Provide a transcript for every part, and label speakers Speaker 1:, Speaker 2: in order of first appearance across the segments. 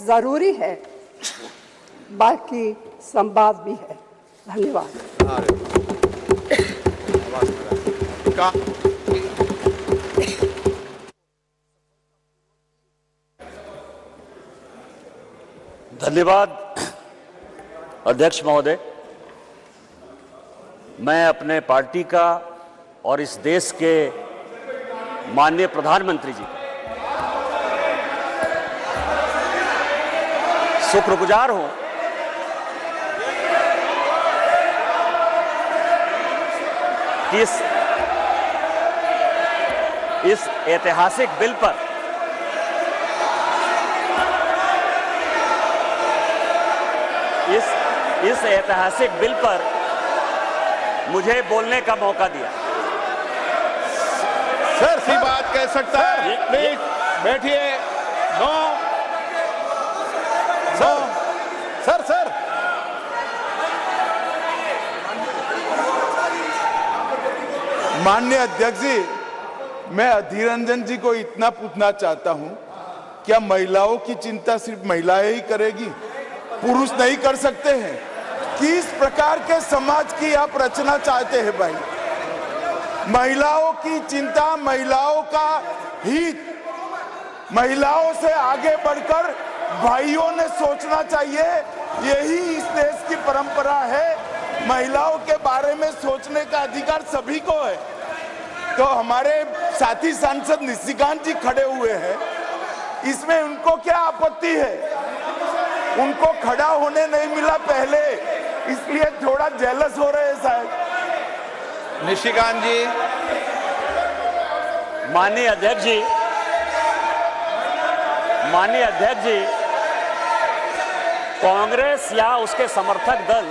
Speaker 1: जरूरी है, बाकी संवाद भी है। धन्यवाद।
Speaker 2: धन्यवाद अध्यक्ष महोदय। मैं अपने पार्टी का और इस देश के माननीय प्रधानमंत्री जी शुक्रगुजार हूं कि इस ऐतिहासिक बिल पर इस ऐतिहासिक बिल पर मुझे बोलने का मौका दिया।
Speaker 3: सर सी बात कह सकता है, प्लीज बैठिए। नो सर सर
Speaker 4: माननीय अध्यक्ष जी, मैं अधीर रंजन जी को इतना पूछना चाहता हूं, क्या महिलाओं की चिंता सिर्फ महिलाएं ही करेगी, पुरुष नहीं कर सकते हैं? किस प्रकार के समाज की आप रचना चाहते हैं भाई? महिलाओं की चिंता, महिलाओं का हित, महिलाओं से आगे बढ़कर भाइयों ने सोचना चाहिए। यही इस देश की परंपरा है। महिलाओं के बारे में सोचने का अधिकार सभी को है। तो हमारे साथी सांसद निशिकांत जी खड़े हुए हैं, इसमें उनको क्या आपत्ति है? उनको खड़ा होने नहीं मिला पहले, इसलिए थोड़ा जेलस हो रहे हैं शायद।
Speaker 3: निशिकांत जी।
Speaker 2: माननीय अध्यक्ष जी, कांग्रेस या उसके समर्थक दल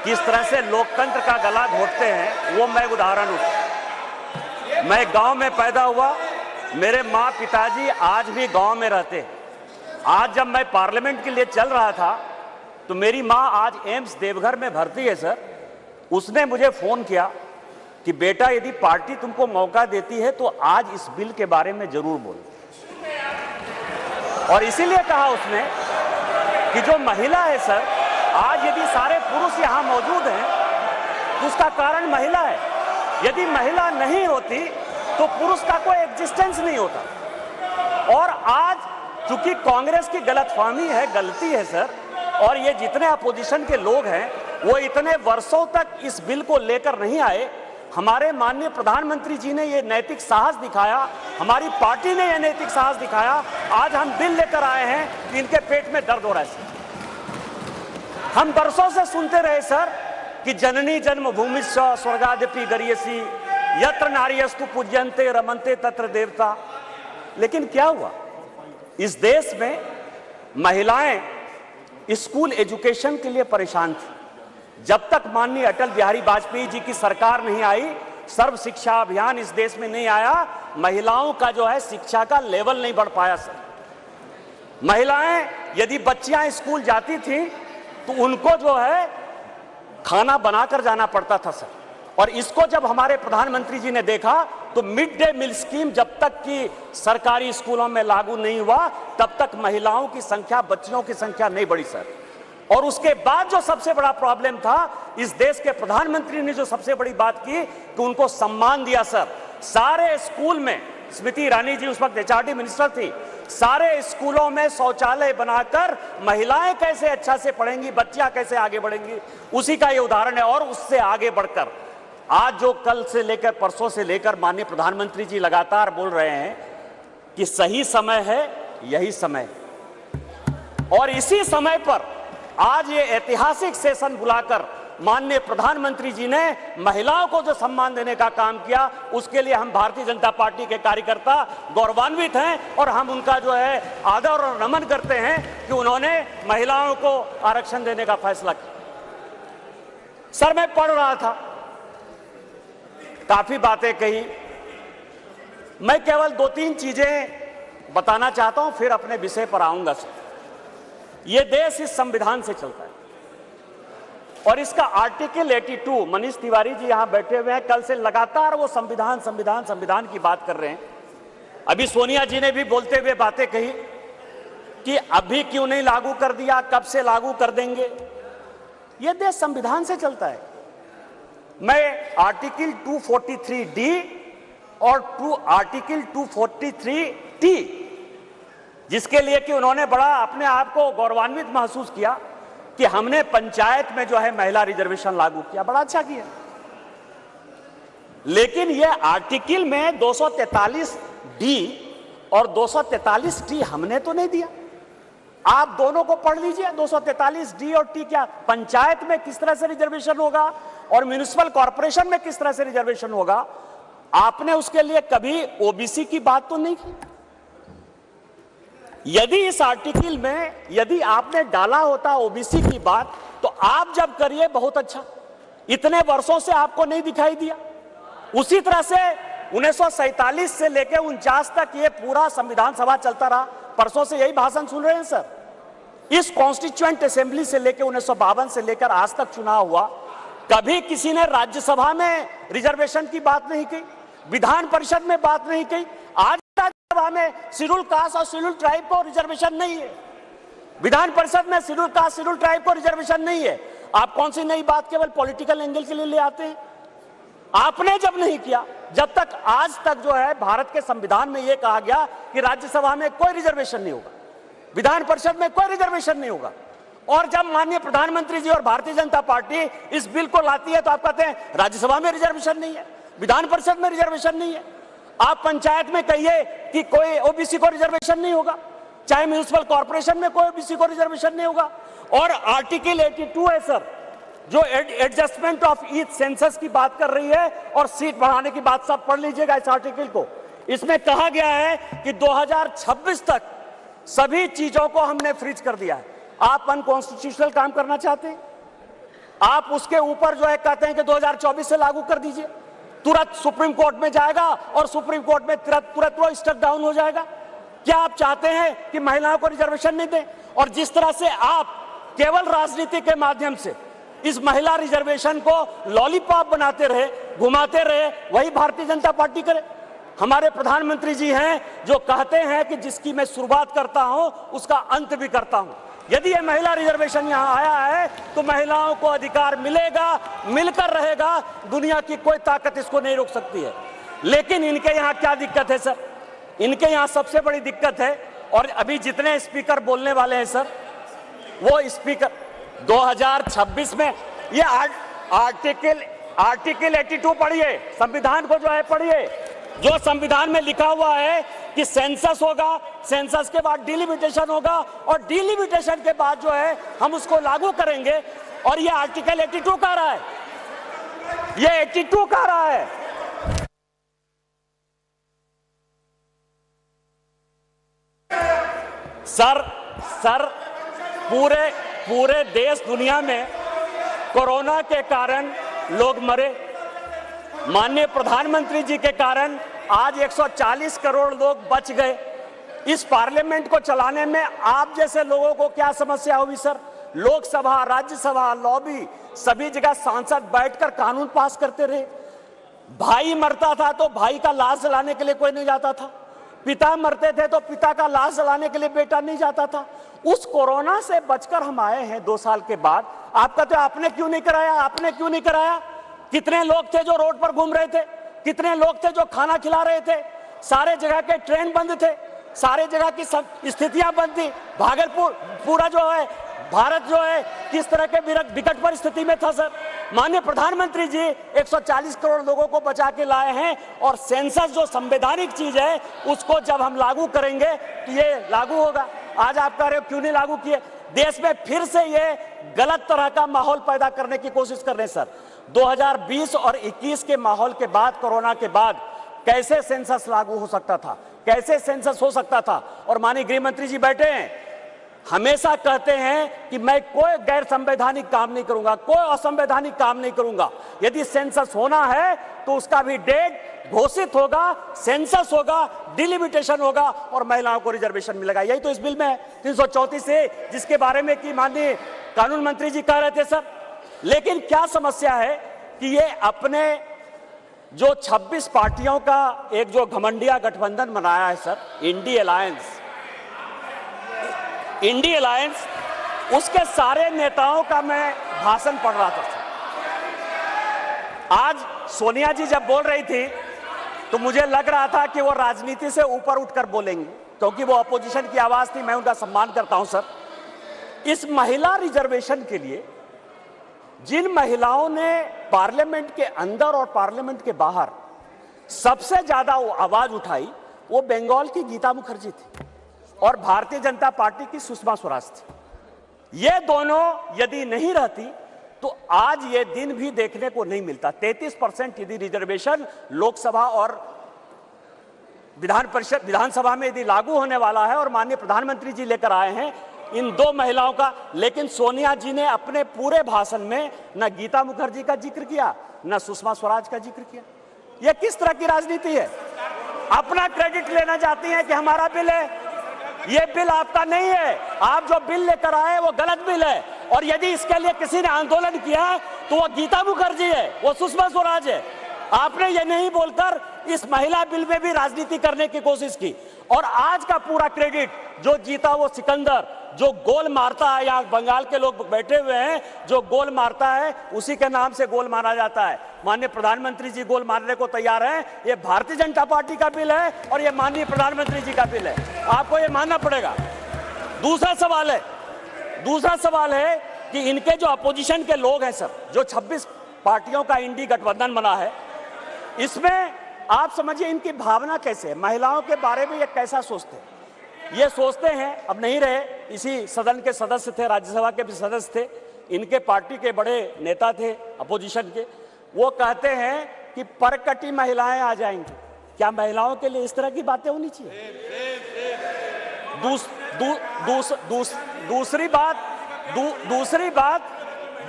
Speaker 2: किस तरह से लोकतंत्र का गला घोटते हैं, वो मैं उदाहरण हूं। मैं गांव में पैदा हुआ, मेरे माँ पिताजी आज भी गांव में रहते हैं। आज जब मैं पार्लियामेंट के लिए चल रहा था तो मेरी माँ आज एम्स देवघर में भर्ती है सर। उसने मुझे फोन किया कि बेटा यदि पार्टी तुमको मौका देती है तो आज इस बिल के बारे में जरूर बोलो। और इसीलिए कहा उसने कि जो महिला है सर, आज यदि सारे पुरुष यहां मौजूद हैं तो उसका कारण महिला है। यदि महिला नहीं होती तो पुरुष का कोई एग्जिस्टेंस नहीं होता। और आज चूंकि कांग्रेस की गलतफहमी है, गलती है सर, और ये जितने अपोजिशन के लोग हैं वो इतने वर्षों तक इस बिल को लेकर नहीं आए। हमारे माननीय प्रधानमंत्री जी ने ये नैतिक साहस दिखाया, हमारी पार्टी ने ये नैतिक साहस दिखाया। आज हम बिल लेकर आए हैं कि इनके पेट में दर्द हो रहा है सर। हम बरसों से सुनते रहे सर कि जननी जन्मभूमिश्च स्वर्गादपि गरीयसी यत्र नार्यस्तु पूज्यन्ते रमन्ते तत्र देवता। लेकिन क्या हुआ? इस देश में महिलाएं स्कूल एजुकेशन के लिए परेशान थी। जब तक माननीय अटल बिहारी वाजपेयी जी की सरकार नहीं आई, सर्व शिक्षा अभियान इस देश में नहीं आया, महिलाओं का जो है शिक्षा का लेवल नहीं बढ़ पाया सर। महिलाएं यदि बच्चियां स्कूल जाती थी तो उनको जो है खाना बनाकर जाना पड़ता था सर। और इसको जब हमारे प्रधानमंत्री जी ने देखा तो मिड डे मील स्कीम जब तक कि सरकारी स्कूलों में लागू नहीं हुआ तब तक महिलाओं की संख्या, बच्चियों की संख्या नहीं बढ़ी सर। और उसके बाद जो सबसे बड़ा प्रॉब्लम था, इस देश के प्रधानमंत्री ने जो सबसे बड़ी बात की कि उनको सम्मान दिया सर। सारे स्कूल में, स्मृति ईरानी जी उस वक्त एचआरडी मिनिस्टर थी, सारे स्कूलों में शौचालय बनाकर महिलाएं कैसे अच्छा से पढ़ेंगी, बच्चियां कैसे आगे बढ़ेंगी, उसी का ये उदाहरण है। और उससे आगे बढ़कर आज जो कल से लेकर परसों से लेकर माननीय प्रधानमंत्री जी लगातार बोल रहे हैं कि सही समय है, यही समय है। और इसी समय पर आज ये ऐतिहासिक सेशन बुलाकर माननीय प्रधानमंत्री जी ने महिलाओं को जो सम्मान देने का काम किया, उसके लिए हम भारतीय जनता पार्टी के कार्यकर्ता गौरवान्वित हैं। और हम उनका जो है आदर और नमन करते हैं कि उन्होंने महिलाओं को आरक्षण देने का फैसला किया। सर मैं पढ़ रहा था, काफी बातें कही, मैं केवल 2-3 चीजें बताना चाहता हूं, फिर अपने विषय पर आऊंगा सर। यह देश इस संविधान से चलता है और इसका आर्टिकल 82, मनीष तिवारी जी यहां बैठे हुए हैं, कल से लगातार वो संविधान संविधान संविधान की बात कर रहे हैं। अभी सोनिया जी ने भी बोलते हुए बातें कही कि अभी क्यों नहीं लागू कर दिया, कब से लागू कर देंगे। यह देश संविधान से चलता है। मैं आर्टिकल 243D और आर्टिकल 243T, जिसके लिए कि उन्होंने बड़ा अपने आप को गौरवान्वित महसूस किया कि हमने पंचायत में जो है महिला रिजर्वेशन लागू किया, बड़ा अच्छा किया। लेकिन यह आर्टिकल में 243D और 243T हमने तो नहीं दिया। आप दोनों को पढ़ लीजिए, 243D और T क्या पंचायत में किस तरह से रिजर्वेशन होगा और म्युनिसिपल कॉर्पोरेशन में किस तरह से रिजर्वेशन होगा। आपने उसके लिए कभी ओबीसी की बात तो नहीं की। यदि इस आर्टिकल में यदि आपने डाला होता ओबीसी की बात, तो आप जब करिए बहुत अच्छा। इतने वर्षों से आपको नहीं दिखाई दिया। उसी तरह से 1947 से लेकर 49 तक ये पूरा संविधान सभा चलता रहा। परसों से यही भाषण सुन रहे हैं सर। इस कॉन्स्टिट्यूएंट असेंबली से लेकर 1952 से लेकर आज तक चुनाव हुआ, कभी किसी ने राज्यसभा में रिजर्वेशन की बात नहीं की, विधान परिषद में बात नहीं की। आज राज्यसभा में शेड्यूल कास्ट और शेड्यूल ट्राइब को रिजर्वेशन नहीं है, विधान परिषद में शेड्यूल कास्ट शेड्यूल ट्राइब को रिजर्वेशन नहीं है। आप कौन सी नई बात केवल पॉलिटिकल एंगल के लिए ले आते हैं। आपने जब नहीं किया, जब तक आज तक जो है भारत के संविधान में यह कहा गया कि राज्यसभा में कोई रिजर्वेशन नहीं होगा, विधान परिषद में कोई रिजर्वेशन नहीं होगा। और जब माननीय प्रधानमंत्री जी और भारतीय जनता पार्टी इस बिल को लाती है तो आप कहते हैं राज्यसभा में रिजर्वेशन नहीं है, विधान परिषद में रिजर्वेशन नहीं है। आप पंचायत में कहिए कि कोई ओबीसी को रिजर्वेशन नहीं होगा, चाहे म्युनिसिपल कॉर्पोरेशन में कोई ओबीसी को रिजर्वेशन नहीं होगा। और आर्टिकल 82 है सर, जो एडजस्टमेंट ऑफ ईच सेंसस की बात कर रही है और सीट बढ़ाने की बात, सब पढ़ लीजिएगा इस आर्टिकल को। इसमें कहा गया है कि 2026 तक सभी चीजों को हमने फ्रीज कर दिया है। आप अनकॉन्स्टिट्यूशनल काम करना चाहते हैं, आप उसके ऊपर जो है कहते हैं कि 2024 से लागू कर दीजिए। तुरंत सुप्रीम कोर्ट में जाएगा और सुप्रीम कोर्ट में तुरंत वो स्टक डाउन हो जाएगा। क्या आप चाहते हैं कि महिलाओं को रिजर्वेशन नहीं दें? और जिस तरह से आप केवल राजनीति के माध्यम से इस महिला रिजर्वेशन को लॉलीपॉप बनाते रहे, घुमाते रहे, वही भारतीय जनता पार्टी करे। हमारे प्रधानमंत्री जी हैं जो कहते हैं कि जिसकी मैं शुरुआत करता हूं उसका अंत भी करता हूं। यदि ये महिला रिजर्वेशन यहां आया है तो महिलाओं को अधिकार मिलेगा, मिलकर रहेगा। दुनिया की कोई ताकत इसको नहीं रोक सकती है। लेकिन इनके यहां क्या दिक्कत है सर? इनके यहां सबसे बड़ी दिक्कत है, और अभी जितने स्पीकर बोलने वाले हैं सर, वो स्पीकर 2026 में ये आर्टिकल 82 पढ़िए, संविधान को जो है पढ़िए, जो संविधान में लिखा हुआ है कि सेंसस होगा, सेंसस के बाद डिलिमिटेशन होगा और डिलिमिटेशन के बाद जो है हम उसको लागू करेंगे। और ये आर्टिकल 82 कह रहा है, ये 82 कह रहा है। सर पूरे देश दुनिया में कोरोना के कारण लोग मरे, माननीय प्रधानमंत्री जी के कारण आज 140 करोड़ लोग बच गए। इस पार्लियामेंट को चलाने में आप जैसे लोगों को क्या समस्या होगी सर? लोकसभा, राज्यसभा, लॉबी, सभी जगह सांसद बैठकर कानून पास करते रहे। भाई मरता था तो भाई का लाश जलाने के लिए कोई नहीं जाता था, पिता मरते थे तो पिता का लाश जलाने के लिए बेटा नहीं जाता था। उस कोरोना से बचकर हम आए हैं 2 साल के बाद। आप कहते हो आपने क्यों नहीं कराया, आपने क्यों नहीं कराया? कितने लोग थे जो रोड पर घूम रहे थे, कितने लोग थे जो खाना खिला रहे थे, सारे जगह के ट्रेन बंद थे, सारे जगह की स्थितियां बंद थी। भागलपुर पूरा जो है भारत जो है किस तरह के विकट परिस्थिति में था सर। माननीय प्रधानमंत्री जी 140 करोड़ लोगों को बचा के लाए हैं। और सेंसस जो संवैधानिक चीज है उसको जब हम लागू करेंगे तो ये लागू होगा। आज आप कह रहे हो क्यों नहीं लागू किए? देश में फिर से ये गलत तरह का माहौल पैदा करने की कोशिश कर रहे हैं सर। 2020 और 21 के माहौल के बाद, कोरोना के बाद कैसे सेंसस लागू हो सकता था, कैसे सेंसस हो सकता था? और माननीय गृह मंत्री जी बैठे हैं, हमेशा कहते हैं कि मैं कोई गैर संवैधानिक काम नहीं करूंगा, कोई असंवैधानिक काम नहीं करूंगा। यदि सेंसस होना है तो उसका भी डेट घोषित होगा, सेंसस होगा, डिलिमिटेशन होगा और महिलाओं को रिजर्वेशन मिलेगा। यही तो इस बिल में है 334 से, जिसके बारे में कि माननीय कानून मंत्री जी कह रहे थे सर। लेकिन क्या समस्या है कि ये अपने जो 26 पार्टियों का एक जो घमंडिया गठबंधन बनाया है sir, INDI alliance, INDI alliance, उसके सारे नेताओं का मैं भाषण पढ़ रहा था। आज सोनिया जी जब बोल रही थी तो मुझे लग रहा था कि वो राजनीति से ऊपर उठकर बोलेंगी, क्योंकि वो अपोजिशन की आवाज थी। मैं उनका सम्मान करता हूं सर। इस महिला रिजर्वेशन के लिए जिन महिलाओं ने पार्लियामेंट के अंदर और पार्लियामेंट के बाहर सबसे ज्यादा आवाज उठाई, वो बंगाल की गीता मुखर्जी थी और भारतीय जनता पार्टी की सुषमा स्वराज थी। ये दोनों यदि नहीं रहती तो आज ये दिन भी देखने को नहीं मिलता। 33% यदि रिजर्वेशन लोकसभा और विधानसभा में यदि लागू होने वाला है और माननीय प्रधानमंत्री जी लेकर आए हैं इन दो महिलाओं का, लेकिन सोनिया जी ने अपने पूरे भाषण में न गीता मुखर्जी का जिक्र किया न सुषमा स्वराज का जिक्र किया। यह किस तरह की राजनीति है? अपना क्रेडिट लेना चाहती हैं कि हमारा बिल है। यह बिल आपका नहीं है। आप जो बिल लेकर आए वो गलत बिल है, और यदि इसके लिए किसी ने आंदोलन किया तो वो गीता मुखर्जी है, वो सुषमा स्वराज है। आपने ये नहीं बोलकर इस महिला बिल में भी राजनीति करने की कोशिश की, और आज का पूरा क्रेडिट जो जीता वो सिकंदर, जो गोल मारता है, यहाँ बंगाल के लोग बैठे हुए हैं, जो गोल मारता है उसी के नाम से गोल मारा जाता है। माननीय प्रधानमंत्री जी गोल मारने को तैयार हैं। ये भारतीय जनता पार्टी का बिल है और ये माननीय प्रधानमंत्री जी का बिल है, आपको ये मानना पड़ेगा। दूसरा सवाल है कि इनके जो अपोजिशन के लोग हैं सर, जो 26 पार्टियों का इंडी गठबंधन बना है, इसमें आप समझिए इनकी भावना कैसे है, महिलाओं के बारे में ये कैसा सोचते हैं। ये सोचते हैं, अब नहीं रहे, इसी सदन के सदस्य थे, राज्यसभा के भी सदस्य थे, इनके पार्टी के बड़े नेता थे अपोजिशन के, वो कहते हैं कि परकटी महिलाएं आ जाएंगी। क्या महिलाओं के लिए इस तरह की बातें होनी चाहिए?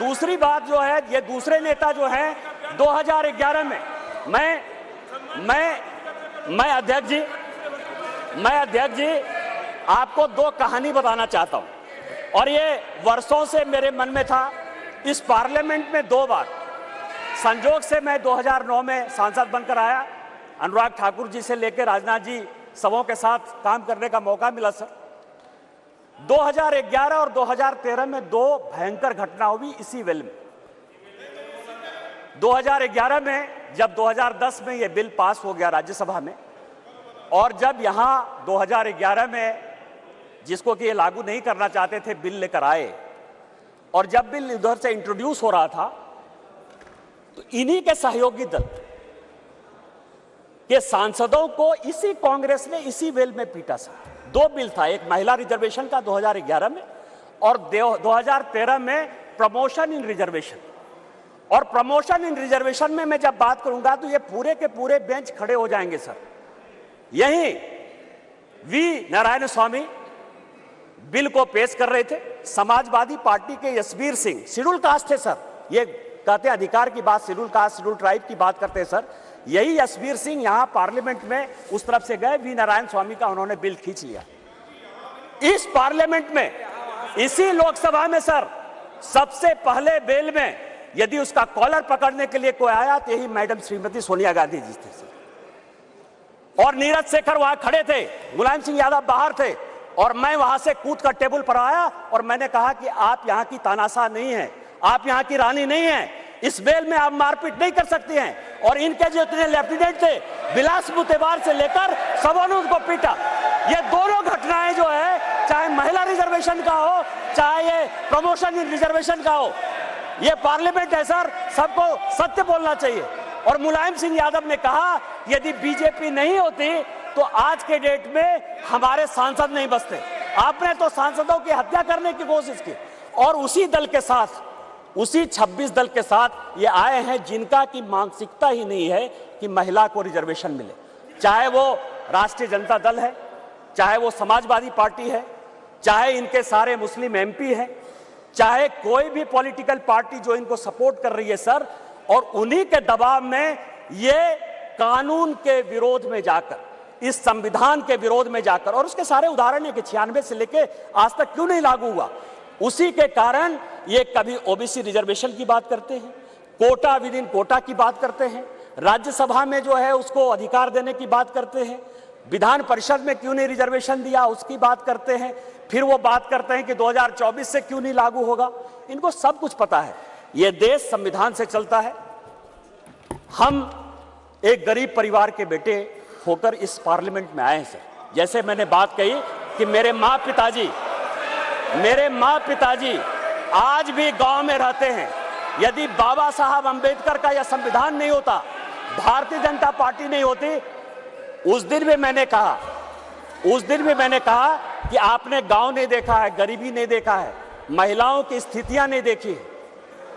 Speaker 2: दूसरी बात जो है, ये दूसरे नेता जो हैं 2011 में मैं अध्यक्ष जी आपको दो कहानी बताना चाहता हूं, और ये वर्षों से मेरे मन में था। इस पार्लियामेंट में 2 बार संजोग से मैं 2009 में सांसद बनकर आया, अनुराग ठाकुर जी से लेकर राजनाथ जी सबों के साथ काम करने का मौका मिला सर। 2011 और 2013 में 2 भयंकर घटना हुई इसी वेल में। 2011 में जब 2010 में ये बिल पास हो गया राज्यसभा में, और जब यहां 2011 में जिसको कि ये लागू नहीं करना चाहते थे बिल लेकर आए, और जब बिल उधर से इंट्रोड्यूस हो रहा था तो इन्हीं के सहयोगी दल के सांसदों को इसी कांग्रेस ने इसी वेल में पीटा सर। 2 बिल था, एक महिला रिजर्वेशन का 2011 में, और 2013 में प्रमोशन इन रिजर्वेशन। और प्रमोशन इन रिजर्वेशन में मैं जब बात करूंगा तो ये पूरे के पूरे बेंच खड़े हो जाएंगे सर। यही वी नारायण स्वामी बिल को पेश कर रहे थे, समाजवादी पार्टी के यशवीर सिंह, शेड्यूल कास्ट थे सर, ये कहते हैं अधिकार की बात, शेड्यूल कास्ट शेड्यूल ट्राइब की बात करते हैं सर। यही यशवीर सिंह यहां पार्लियामेंट में उस तरफ से गए, वी नारायण स्वामी का उन्होंने बिल खींच लिया। इस पार्लियामेंट में, इसी लोकसभा में सर, सबसे पहले बिल में यदि उसका कॉलर पकड़ने के लिए कोई आया तो यही मैडम श्रीमती सोनिया गांधी जी थे सर। और नीरज शेखर वहां खड़े थे, मुलायम सिंह यादव बाहर थे, और मैं वहां से कूद कर टेबल पर आया और मैंने कहा कि आप यहां की तानाशाह नहीं है, आप यहां की रानी नहीं है, इस बेल में आप मारपीट नहीं कर सकती हैं। और इनके जो इतने लेफ्टिनेंट थे, बिलास मुतेबार से लेकर सबों ने उनको पीटा। ये दोनों घटनाएं जो है, चाहे महिला रिजर्वेशन का हो, चाहे ये प्रमोशन इन रिजर्वेशन का हो, ये पार्लियामेंट है सर, सबको सत्य बोलना चाहिए। और मुलायम सिंह यादव ने कहा यदि बीजेपी नहीं होती तो आज के डेट में हमारे सांसद नहीं बचते। आपने तो सांसदों की हत्या करने की कोशिश की, और उसी दल के साथ, उसी 26 दल के साथ ये आए हैं जिनका की मानसिकता ही नहीं है कि महिला को रिजर्वेशन मिले। चाहे वो राष्ट्रीय जनता दल है, चाहे वो समाजवादी पार्टी है, चाहे इनके सारे मुस्लिम एमपी हैं, चाहे कोई भी पॉलिटिकल पार्टी जो इनको सपोर्ट कर रही है सर, और उन्हीं के दबाव में ये कानून के विरोध में जाकर, इस संविधान के विरोध में जाकर, और उसके सारे उदाहरण है कि 96 से लेके आज तक क्यों नहीं लागू हुआ, उसी के कारण ये कभी ओबीसी रिजर्वेशन की बात करते हैं, कोटा विद इन कोटा की बात करते हैं, राज्यसभा में जो है उसको अधिकार देने की बात करते हैं, विधान परिषद में क्यों नहीं रिजर्वेशन दिया उसकी बात करते हैं, फिर वो बात करते हैं कि 2024 से क्यों नहीं लागू होगा। इनको सब कुछ पता है। ये देश संविधान से चलता है। हम एक गरीब परिवार के बेटे होकर इस पार्लियामेंट में आए हैं सर। जैसे मैंने बात कही कि मेरे माँ पिताजी आज भी गांव में रहते हैं। यदि बाबा साहब अंबेडकर का यह संविधान नहीं होता, भारतीय जनता पार्टी नहीं होती, उस दिन भी मैंने कहा कि आपने गांव नहीं देखा है, गरीबी नहीं देखा है, महिलाओं की स्थितियां नहीं देखी।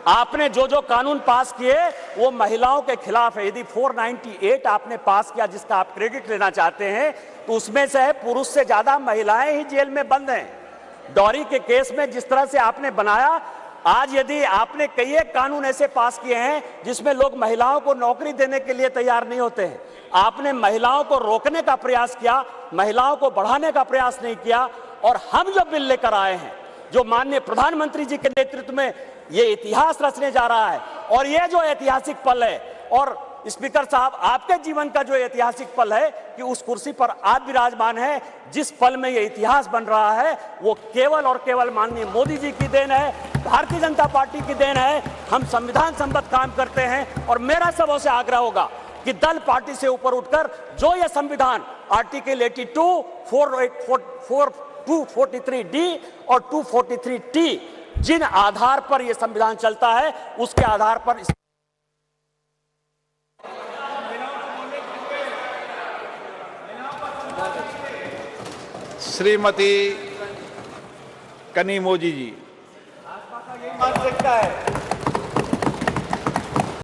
Speaker 2: आपने जो जो कानून पास किए वो महिलाओं के खिलाफ है। यदि 498 आपने पास किया जिसका आप क्रेडिट लेना चाहते हैं, तो उसमें से पुरुष से ज्यादा महिलाएं ही जेल में बंद हैं। डॉरी के केस में जिस तरह से आपने बनाया, आज यदि आपने कई एक कानून ऐसे पास किए हैं जिसमें लोग महिलाओं को नौकरी देने के लिए तैयार नहीं होते हैं। आपने महिलाओं को रोकने का प्रयास किया, महिलाओं को बढ़ाने का प्रयास नहीं किया। और हम जो बिल लेकर आए हैं, जो माननीय प्रधानमंत्री जी के नेतृत्व में ये इतिहास रचने जा रहा है, और ये जो ऐतिहासिक पल है, और स्पीकर साहब आपके जीवन का जो ऐतिहासिक पल है कि उस कुर्सी पर आप विराजमान हैं, जिस पल में ये इतिहास बन रहा है वो केवल और केवल माननीय मोदी जी की देन है, भारतीय जनता पार्टी की देन है। हम संविधान सम्मत काम करते हैं और मेरा सबों से आग्रह होगा कि दल पार्टी से ऊपर उठकर जो ये संविधान आर्टिकल 82, 243D और 243T जिन आधार पर यह संविधान चलता है, उसके आधार पर
Speaker 3: श्रीमती कनिमोझी जी
Speaker 2: मान सकता है।